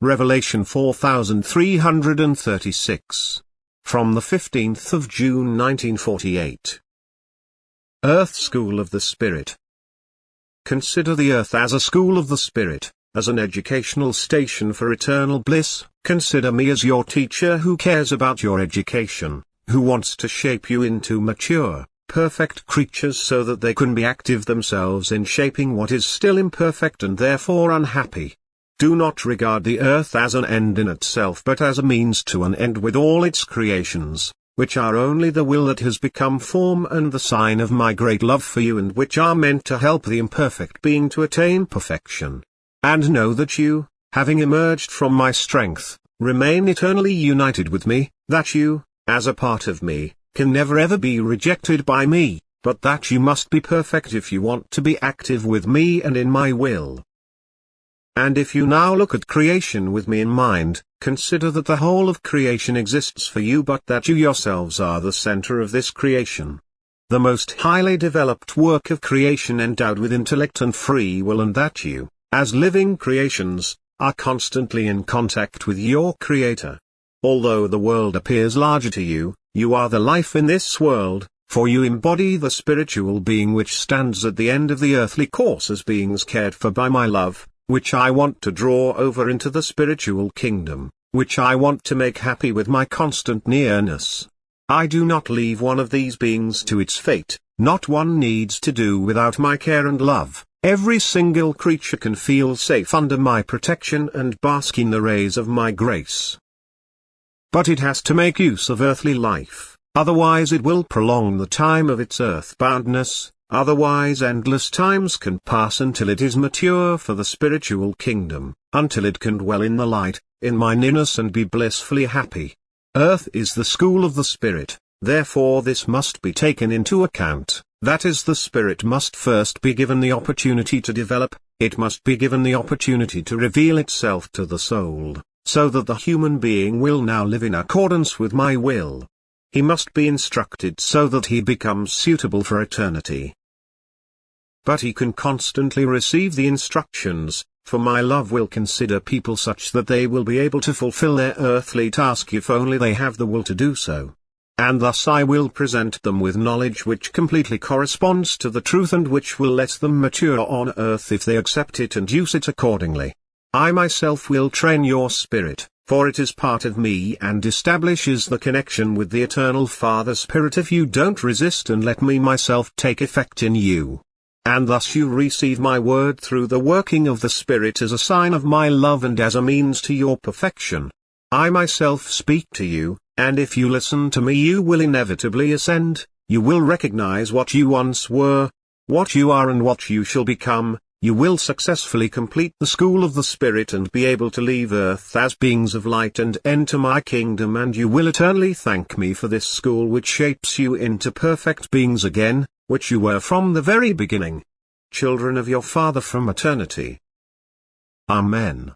Revelation 4336. From the 15th of June 1948. Earth School of the Spirit. Consider the earth as a school of the Spirit, as an educational station for eternal bliss. Consider me as your teacher who cares about your education, who wants to shape you into mature, perfect creatures so that they can be active themselves in shaping what is still imperfect and therefore unhappy. Do not regard the earth as an end in itself but as a means to an end with all its creations, which are only the will that has become form and the sign of my great love for you, and which are meant to help the imperfect being to attain perfection. And know that you, having emerged from my strength, remain eternally united with me, that you, as a part of me, can never ever be rejected by me, but that you must be perfect if you want to be active with me and in my will. And if you now look at creation with me in mind, consider that the whole of creation exists for you, but that you yourselves are the center of this creation. The most highly developed work of creation endowed with intellect and free will, and that you, as living creations, are constantly in contact with your Creator. Although the world appears larger to you, you are the life in this world, for you embody the spiritual being which stands at the end of the earthly course as beings cared for by my love, which I want to draw over into the spiritual kingdom, which I want to make happy with my constant nearness. I do not leave one of these beings to its fate, not one needs to do without my care and love. Every single creature can feel safe under my protection and bask in the rays of my grace. But it has to make use of earthly life, otherwise it will prolong the time of its earthboundness. Otherwise endless times can pass until it is mature for the spiritual kingdom, until it can dwell in the light, in my nearness, and be blissfully happy. Earth is the school of the Spirit, therefore this must be taken into account, that is, the Spirit must first be given the opportunity to develop, it must be given the opportunity to reveal itself to the soul, so that the human being will now live in accordance with my will. He must be instructed so that he becomes suitable for eternity. But he can constantly receive the instructions, for my love will consider people such that they will be able to fulfill their earthly task if only they have the will to do so. And thus I will present them with knowledge which completely corresponds to the truth and which will let them mature on earth if they accept it and use it accordingly. I myself will train your spirit, for it is part of me and establishes the connection with the Eternal Father Spirit if you don't resist and let me myself take effect in you. And thus you receive my word through the working of the Spirit as a sign of my love and as a means to your perfection. I myself speak to you, and if you listen to me you will inevitably ascend, you will recognize what you once were, what you are and what you shall become. You will successfully complete the school of the Spirit and be able to leave earth as beings of light and enter my kingdom, and you will eternally thank me for this school which shapes you into perfect beings again, which you were from the very beginning. Children of your Father from eternity. Amen.